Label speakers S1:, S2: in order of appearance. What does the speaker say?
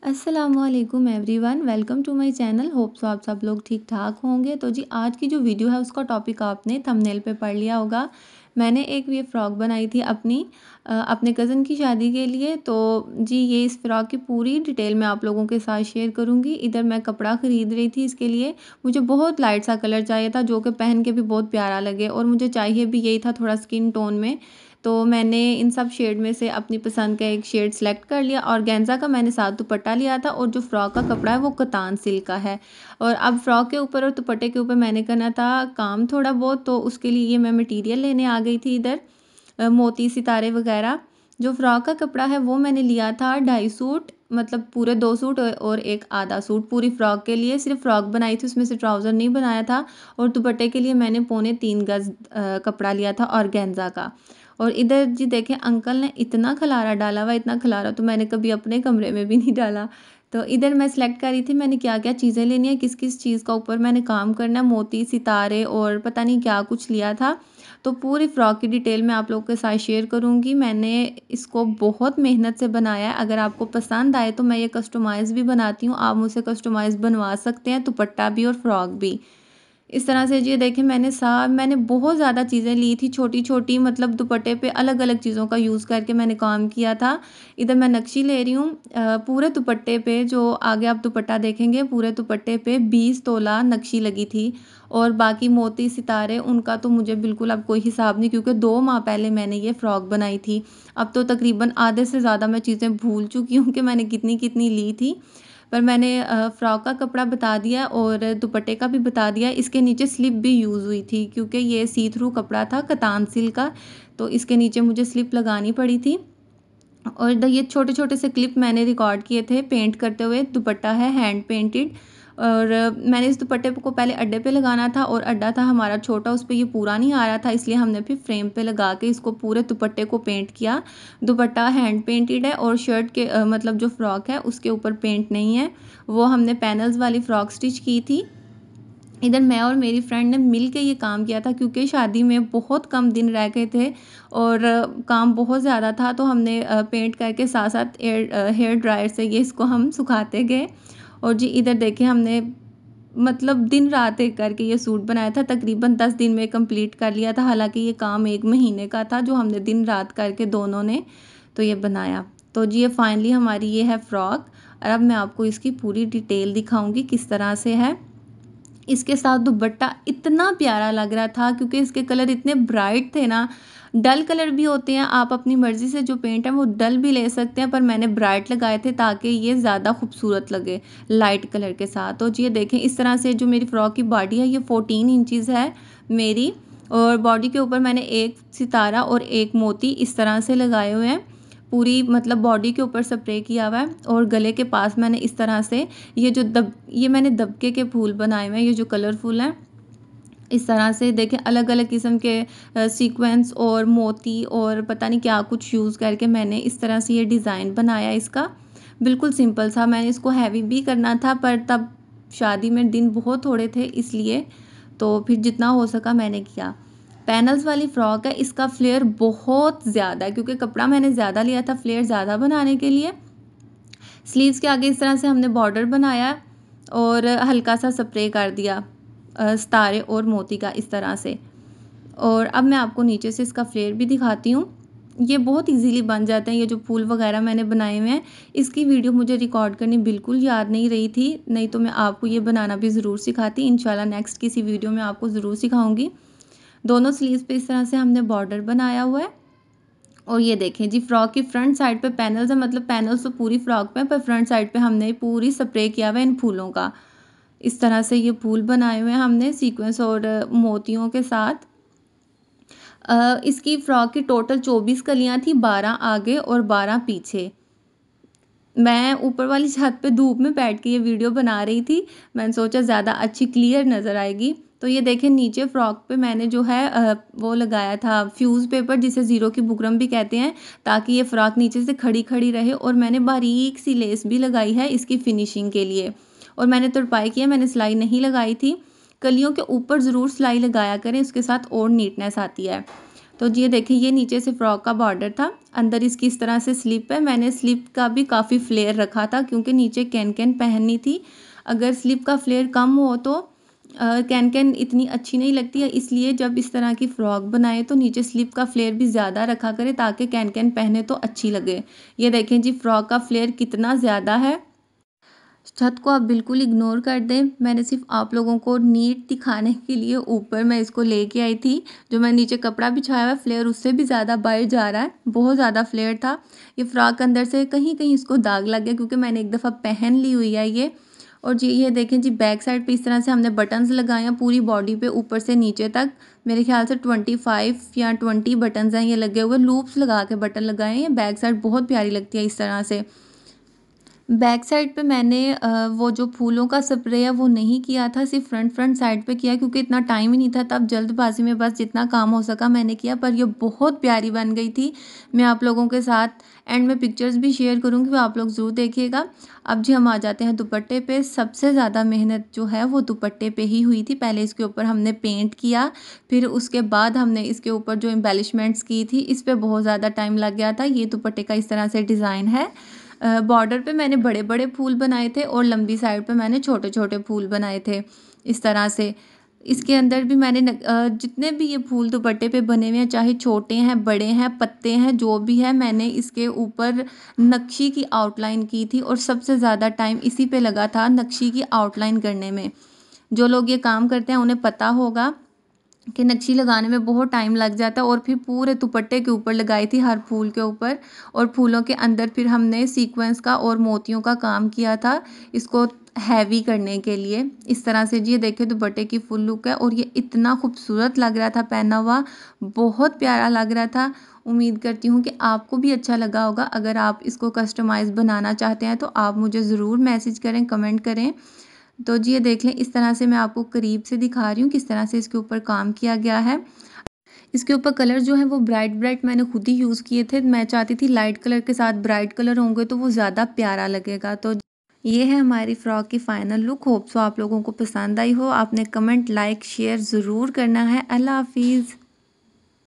S1: अस्सलामुअलैकुम everyone, welcome to my channel. Hope so आप सब लोग ठीक ठाक होंगे। तो जी आज की जो वीडियो है उसका टॉपिक आपने थंबनेल पे पढ़ लिया होगा। मैंने एक ये फ़्रॉक बनाई थी अपने कज़न की शादी के लिए। तो जी ये इस फ़्रॉक की पूरी डिटेल मैं आप लोगों के साथ शेयर करूँगी। इधर मैं कपड़ा ख़रीद रही थी इसके लिए। मुझे बहुत लाइट सा कलर चाहिए था जो कि पहन के भी बहुत प्यारा लगे, और मुझे चाहिए भी यही था, थोड़ा स्किन टोन में। तो मैंने इन सब शेड में से अपनी पसंद का एक शेड सेलेक्ट कर लिया। और गेंजा का मैंने साथ दुपट्टा लिया था, और जो फ़्रॉक का कपड़ा है वो कतान सिल्क का है। और अब फ़्रॉक के ऊपर और दुपट्टे के ऊपर मैंने करना था काम थोड़ा बहुत, तो उसके लिए ये मैं मटेरियल लेने आ गई थी इधर। मोती सितारे वगैरह। जो फ़्रॉक का कपड़ा है वो मैंने लिया था 2.5 सूट, मतलब पूरे 2 सूट और एक आधा सूट पूरी फ़्रॉक के लिए। सिर्फ फ़्रॉक बनाई थी, उसमें से ट्राउज़र नहीं बनाया था। और दुपट्टे के लिए मैंने 3.25 गज़ कपड़ा लिया था और गेंजा का। और इधर जी देखें, अंकल ने इतना खलारा डाला हुआ, इतना खलारा तो मैंने कभी अपने कमरे में भी नहीं डाला। तो इधर मैं सेलेक्ट कर रही थी मैंने क्या क्या चीज़ें लेनी है, किस किस चीज़ का ऊपर मैंने काम करना है। मोती सितारे और पता नहीं क्या कुछ लिया था। तो पूरी फ़्रॉक की डिटेल मैं आप लोगों के साथ शेयर करूँगी। मैंने इसको बहुत मेहनत से बनाया है। अगर आपको पसंद आए तो मैं ये कस्टमाइज़ भी बनाती हूँ, आप मुझसे कस्टमाइज़ बनवा सकते हैं, दुपट्टा भी और फ़्रॉक भी। इस तरह से ये देखें, मैंने बहुत ज़्यादा चीज़ें ली थी, छोटी-छोटी, मतलब दुपट्टे पे अलग-अलग चीज़ों का यूज़ करके मैंने काम किया था। इधर मैं नक्शी ले रही हूँ। पूरे दुपट्टे पे, जो आगे आप दुपट्टा देखेंगे, पूरे दुपट्टे पे 20 तोला नक्शी लगी थी। और बाकी मोती सितारे उनका तो मुझे बिल्कुल अब कोई हिसाब नहीं, क्योंकि 2 माह पहले मैंने ये फ़्रॉक बनाई थी। अब तो तकरीबन आधे से ज़्यादा मैं चीज़ें भूल चुकी हूँ कि मैंने कितनी-कितनी ली थी। पर मैंने फ़्रॉक का कपड़ा बता दिया और दुपट्टे का भी बता दिया। इसके नीचे स्लिप भी यूज़ हुई थी, क्योंकि ये सी थ्रू कपड़ा था कतान सिल्क का, तो इसके नीचे मुझे स्लिप लगानी पड़ी थी। और ये छोटे-छोटे से क्लिप मैंने रिकॉर्ड किए थे पेंट करते हुए। दुपट्टा है हैंड पेंटेड। और मैंने इस दुपट्टे को पहले अड्डे पे लगाना था, और अड्डा था हमारा छोटा, उस पे ये पूरा नहीं आ रहा था, इसलिए हमने फिर फ्रेम पे लगा के इसको पूरे दुपट्टे को पेंट किया। दुपट्टा हैंड पेंटेड है, और शर्ट के मतलब जो फ़्रॉक है उसके ऊपर पेंट नहीं है। वो हमने पैनल्स वाली फ़्रॉक स्टिच की थी। इधर मैं और मेरी फ्रेंड ने मिल के ये काम किया था, क्योंकि शादी में बहुत कम दिन रह गए थे और काम बहुत ज़्यादा था। तो हमने पेंट करके साथ साथ हेयर ड्रायर से ये इसको हम सुखाते गए। और जी इधर देखें, हमने मतलब दिन रात एक करके ये सूट बनाया था। तकरीबन 10 दिन में कंप्लीट कर लिया था, हालांकि ये काम 1 महीने का था जो हमने दिन रात करके दोनों ने तो ये बनाया। तो जी ये फाइनली हमारी ये है फ़्रॉक। और अब मैं आपको इसकी पूरी डिटेल दिखाऊंगी किस तरह से है। इसके साथ दुपट्टा इतना प्यारा लग रहा था, क्योंकि इसके कलर इतने ब्राइट थे ना। डल कलर भी होते हैं, आप अपनी मर्ज़ी से जो पेंट है वो डल भी ले सकते हैं, पर मैंने ब्राइट लगाए थे ताकि ये ज़्यादा खूबसूरत लगे लाइट कलर के साथ। तो ये देखें, इस तरह से जो मेरी फ़्रॉक की बॉडी है ये 14 इंचज़ है मेरी। और बॉडी के ऊपर मैंने एक सितारा और एक मोती इस तरह से लगाए हुए हैं। पूरी मतलब बॉडी के ऊपर स्प्रे किया हुआ है। और गले के पास मैंने इस तरह से ये मैंने दबके के फूल बनाए हुए हैं, ये जो कलरफुल हैं। इस तरह से देखें, अलग अलग किस्म के सीक्वेंस और मोती और पता नहीं क्या कुछ यूज़ करके मैंने इस तरह से ये डिज़ाइन बनाया इसका। बिल्कुल सिंपल सा, मैंने इसको हैवी भी करना था, पर तब शादी में दिन बहुत थोड़े थे, इसलिए तो फिर जितना हो सका मैंने किया। पैनल्स वाली फ़्रॉक है, इसका फ्लेयर बहुत ज़्यादा है, क्योंकि कपड़ा मैंने ज़्यादा लिया था फ्लेयर ज़्यादा बनाने के लिए। स्लीव्स के आगे इस तरह से हमने बॉर्डर बनाया और हल्का सा स्प्रे कर दिया सितारे और मोती का इस तरह से। और अब मैं आपको नीचे से इसका फ्लेयर भी दिखाती हूँ। ये बहुत इजीली बन जाते हैं, ये जो फूल वगैरह मैंने बनाए हुए हैं। इसकी वीडियो मुझे रिकॉर्ड करनी बिल्कुल याद नहीं रही थी, नहीं तो मैं आपको ये बनाना भी ज़रूर सिखाती। इंशाल्लाह नेक्स्ट किसी वीडियो में आपको ज़रूर सिखाऊंगी। दोनों स्लीव्स पे इस तरह से हमने बॉर्डर बनाया हुआ है। और ये देखें जी, फ्रॉक की फ्रंट साइड पे पैनल्स है, मतलब पैनल्स तो पूरी फ्रॉक पे हैं, पर फ्रंट साइड पे हमने पूरी स्प्रे किया हुआ है इन फूलों का। इस तरह से ये फूल बनाए हुए हैं हमने सीक्वेंस और मोतियों के साथ। इसकी फ़्रॉक की टोटल 24 कलियाँ थी, 12 आगे और 12 पीछे। मैं ऊपर वाली छत पे धूप में बैठ के ये वीडियो बना रही थी। मैंने सोचा ज़्यादा अच्छी क्लियर नज़र आएगी। तो ये देखें, नीचे फ्रॉक पे मैंने जो है वो लगाया था फ्यूज़ पेपर, जिसे ज़ीरो की बुकरम भी कहते हैं, ताकि ये फ़्रॉक नीचे से खड़ी खड़ी रहे। और मैंने बारीक सी लेस भी लगाई है इसकी फिनिशिंग के लिए। और मैंने तुरपाई की है, मैंने सिलाई नहीं लगाई थी। कलियों के ऊपर ज़रूर सिलाई लगाया करें, उसके साथ और नीटनेस आती है। तो ये देखिए, ये नीचे से फ्रॉक का बॉर्डर था, अंदर इसकी इस तरह से स्लिप है। मैंने स्लिप का भी काफ़ी फ्लेयर रखा था क्योंकि नीचे कैन कैन पहननी थी। अगर स्लिप का फ्लेयर कम हो तो कैन कैन इतनी अच्छी नहीं लगती है, इसलिए जब इस तरह की फ़्रॉक बनाए तो नीचे स्लिप का फ्लेयर भी ज़्यादा रखा करें ताकि कैन कैन पहने तो अच्छी लगे। ये देखें जी, फ़्रॉक का फ्लेयर कितना ज़्यादा है। छत को आप बिल्कुल इग्नोर कर दें। मैंने सिर्फ आप लोगों को नीट दिखाने के लिए ऊपर मैं इसको लेके आई थी। जो मैं नीचे कपड़ा बिछाया हुआ है, फ्लेयर उससे भी ज़्यादा बाहर जा रहा है, बहुत ज़्यादा फ्लेयर था। ये फ्रॉक अंदर से कहीं कहीं इसको दाग लग गया क्योंकि मैंने एक दफ़ा पहन ली हुई है ये। और जी ये देखें जी, बैक साइड पे इस तरह से हमने बटन्स लगाए हैं पूरी बॉडी पे ऊपर से नीचे तक। मेरे ख्याल से 25 या 20 बटन्स हैं ये लगे हुए, लूप्स लगा के बटन लगाए हैं। ये बैक साइड बहुत प्यारी लगती है इस तरह से। बैक साइड पे मैंने वो जो फूलों का स्प्रे है वो नहीं किया था, सिर्फ फ्रंट साइड पे किया क्योंकि इतना टाइम ही नहीं था, तब जल्दबाजी में बस जितना काम हो सका मैंने किया। पर ये बहुत प्यारी बन गई थी। मैं आप लोगों के साथ एंड में पिक्चर्स भी शेयर करूँगी, वो आप लोग ज़रूर देखिएगा। अब जी हम आ जाते हैं दुपट्टे पे। सबसे ज़्यादा मेहनत जो है वो दुपट्टे पे ही हुई थी। पहले इसके ऊपर हमने पेंट किया, फिर उसके बाद हमने इसके ऊपर जो एम्बेलिशमेंट्स की थी, इस पर बहुत ज़्यादा टाइम लग गया था। ये दुपट्टे का इस तरह से डिज़ाइन है। बॉर्डर पे मैंने बड़े बड़े फूल बनाए थे और लंबी साइड पे मैंने छोटे छोटे फूल बनाए थे इस तरह से। इसके अंदर भी मैंने जितने भी ये फूल दुपट्टे पे बने हुए हैं, चाहे छोटे हैं बड़े हैं पत्ते हैं जो भी है, मैंने इसके ऊपर नक्शी की आउटलाइन की थी और सबसे ज़्यादा टाइम इसी पे लगा था, नक्शी की आउटलाइन करने में। जो लोग ये काम करते हैं उन्हें पता होगा कि नक्शी लगाने में बहुत टाइम लग जाता है। और फिर पूरे दुपट्टे के ऊपर लगाई थी, हर फूल के ऊपर, और फूलों के अंदर फिर हमने सीक्वेंस का और मोतियों का काम किया था इसको हैवी करने के लिए इस तरह से। जी ये देखिए, दुपट्टे की फुल लुक है और ये इतना खूबसूरत लग रहा था पहना हुआ, बहुत प्यारा लग रहा था। उम्मीद करती हूँ कि आपको भी अच्छा लगा होगा। अगर आप इसको कस्टमाइज़ बनाना चाहते हैं तो आप मुझे ज़रूर मैसेज करें, कमेंट करें। तो जी ये देख लें, इस तरह से मैं आपको करीब से दिखा रही हूँ किस तरह से इसके ऊपर काम किया गया है। इसके ऊपर कलर जो है वो ब्राइट ब्राइट मैंने खुद ही यूज़ किए थे। मैं चाहती थी लाइट कलर के साथ ब्राइट कलर होंगे तो वो ज़्यादा प्यारा लगेगा। तो ये है हमारी फ़्रॉक की फ़ाइनल लुक। होप सो आप लोगों को पसंद आई हो। आपने कमेंट लाइक शेयर ज़रूर करना है। अल्लाह हाफिज़।